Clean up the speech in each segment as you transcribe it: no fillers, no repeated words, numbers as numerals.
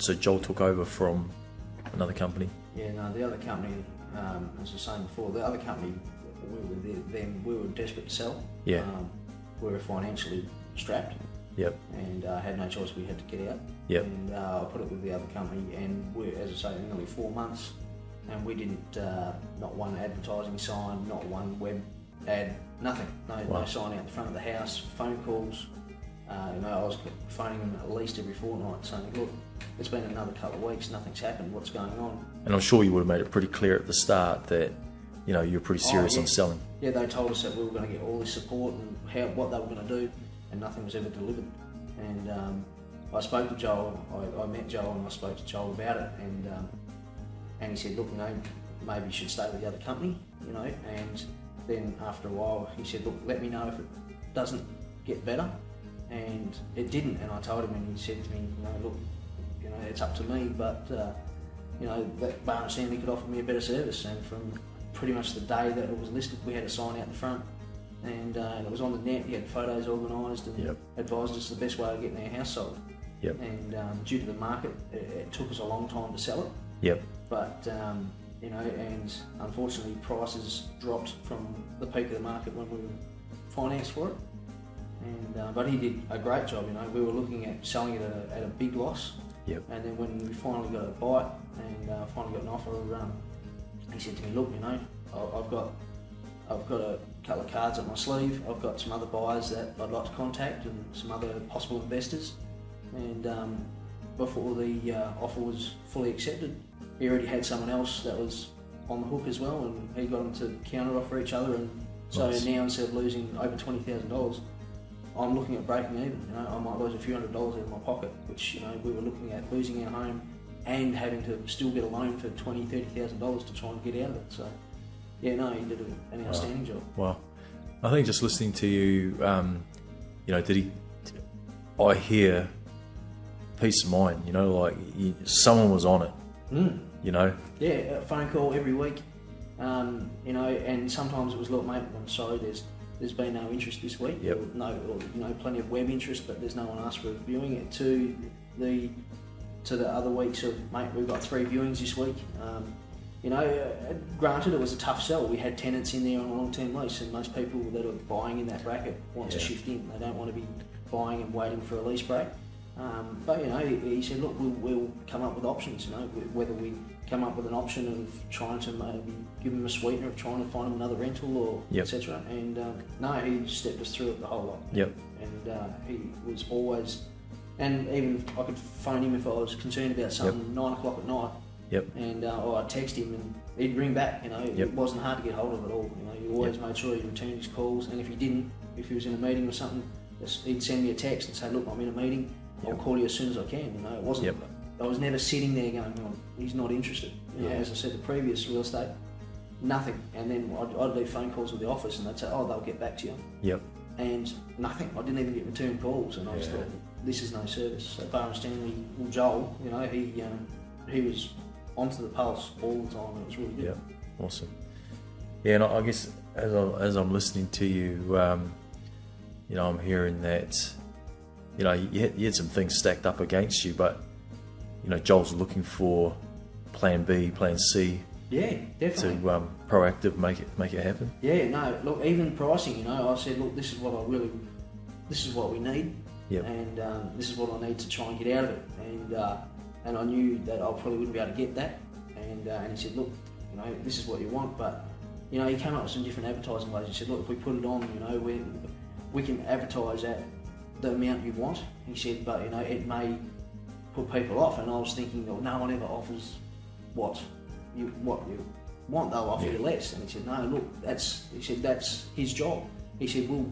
so Joel took over from another company? Yeah, no, the other company, as I was saying before, the other company, we were desperate to sell. Yeah. We were financially strapped. Yep. And had no choice, we had to get out. Yep. And I put it with the other company, and we, as I say, nearly 4 months, and we didn't, not one advertising sign, not one web ad, nothing. No sign out the front of the house, phone calls. I was phoning them at least every fortnight saying, look, it's been another couple of weeks, nothing's happened, what's going on? And I'm sure you would have made it pretty clear at the start that, you're pretty serious on selling. Yeah, they told us that we were going to get all this support and what they were going to do, and nothing was ever delivered. And I spoke to Joel, I met Joel and I spoke to Joel about it, and he said, look, maybe you should stay with the other company, and then after a while he said, look, let me know if it doesn't get better. And it didn't, and I told him, and he said to me, look, it's up to me, but that Barr and Standley could offer me a better service. And from pretty much the day that it was listed, we had a sign out the front, and it was on the net. He had photos organised and advised us the best way of getting our house sold. Yep. And due to the market, it took us a long time to sell it. Yep. But and unfortunately, prices dropped from the peak of the market when we were financed for it. And but he did a great job. We were looking at selling it at a big loss. Yep. And then when we finally got a bite and finally got an offer, he said to me, look, I've got a couple of cards up my sleeve. I've got some other buyers that I'd like to contact and some other possible investors. And before the offer was fully accepted, he already had someone else that was on the hook as well, and he got them to counter offer each other. And so now, instead of losing over $20,000, I'm looking at breaking even. I might lose a few $100s out of my pocket, which we were looking at losing our home and having to still get a loan for $20,000-$30,000 to try and get out of it. So, yeah, no, he did an outstanding job. Wow. I think just listening to you, I hear peace of mind. Someone was on it. Yeah, a phone call every week. And sometimes it was, look, mate, I'm sorry, there's been no interest this week. Yep. Plenty of web interest, but there's no one asked for viewing it. To the other weeks of, mate, we've got 3 viewings this week. Granted, it was a tough sell. We had tenants in there on a long-term lease, and most people that are buying in that bracket want to shift in. They don't want to be buying and waiting for a lease break. But he said, look, we'll come up with options. Whether we come up with an option of trying to maybe give him a sweetener of trying to find him another rental or etc. And no, he stepped us through it the whole lot. Yep. And he was always, and even I could phone him if I was concerned about something 9 o'clock at night. Yep. And or I'd text him and he'd ring back. It wasn't hard to get hold of at all. He always made sure he returned his calls, and if he didn't, if he was in a meeting or something, he'd send me a text and say, look, I'm in a meeting. I'll call you as soon as I can. It wasn't. I was never sitting there going, oh, he's not interested. As I said, the previous real estate, nothing. And then I'd leave phone calls with the office, and they'd say, oh, they'll get back to you. Yep. And nothing. I didn't even get return calls, and I just thought, this is no service. So Barr and Standley, Joel, he was onto the pulse all the time. It was really good. Yeah, awesome. Yeah, and I guess as I'm listening to you, I'm hearing that. You had some things stacked up against you, but Joel's looking for plan B, plan C. Yeah, definitely. To proactive make it happen. Yeah, no, look, even pricing. I said, look, this is what we need. Yep. And this is what I need to try and get out of it. And I knew that I probably wouldn't be able to get that. And he said, look, this is what you want, but he came up with some different advertising ways. He said, look, if we put it on, we can advertise at the amount you want. He said, but it may put people off. And I was thinking, well, no one ever offers what you want. They'll offer you less. And he said, no, look, that's his job. He said, we'll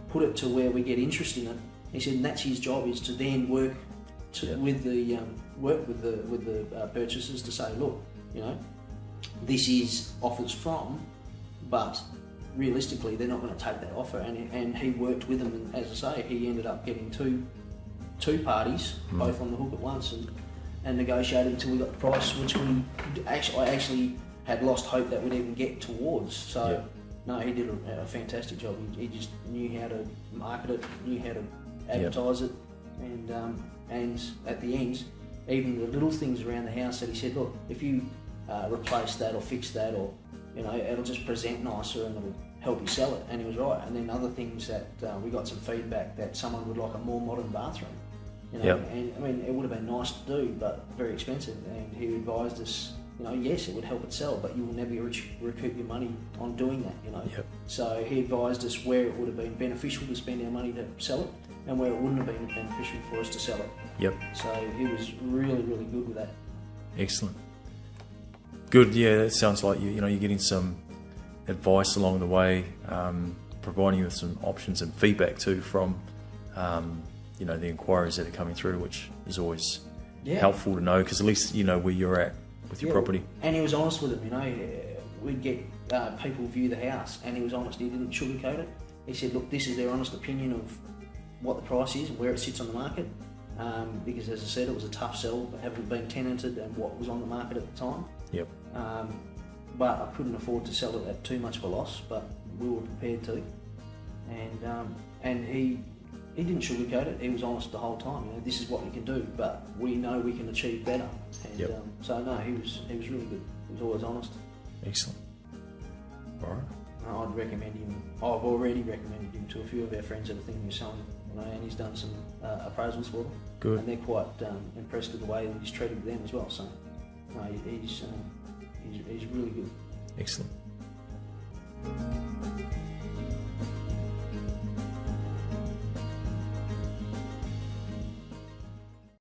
put it to where we get interest in it. He said, and that's his job, is to then work with the purchasers to say, look, this is offers from, but realistically they're not going to take that offer. And he worked with them, and as I say, he ended up getting two parties both on the hook at once, and negotiated until we got the price, which I actually had lost hope that we'd even get towards. So no, he did a fantastic job. He just knew how to market it, knew how to advertise it, and at the end even the little things around the house that he said, look, if you replace that or fix that, or it'll just present nicer and it'll help you sell it. And he was right. And then other things that we got some feedback that someone would like a more modern bathroom. Yep. And I mean, it would have been nice to do, but very expensive. And he advised us, yes, it would help it sell, but you will never recoup your money on doing that. Yep. So he advised us where it would have been beneficial to spend our money to sell it, and where it wouldn't have been beneficial for us to sell it. Yep. So he was really, really good with that. Excellent. Good. Yeah, that sounds like you're getting some advice along the way, providing you with some options and feedback too from the inquiries that are coming through, which is always helpful to know, because at least you know where you're at with your property. And he was honest with them. We'd get people view the house, and he was honest. He didn't sugarcoat it. He said, look, this is their honest opinion of what the price is and where it sits on the market, because as I said, it was a tough sell, having been tenanted and what was on the market at the time. Yep. But I couldn't afford to sell it at too much of a loss, but we were prepared to. And he didn't sugarcoat it. He was honest the whole time. This is what we can do, but we know we can achieve better. And so no, he was really good. He was always honest. Excellent. All right. I'd recommend him. I've already recommended him to a few of our friends that are thinking of selling, and he's done some appraisals for them. Good. And they're quite impressed with the way that he's treated them as well. So no, he's really good. Excellent.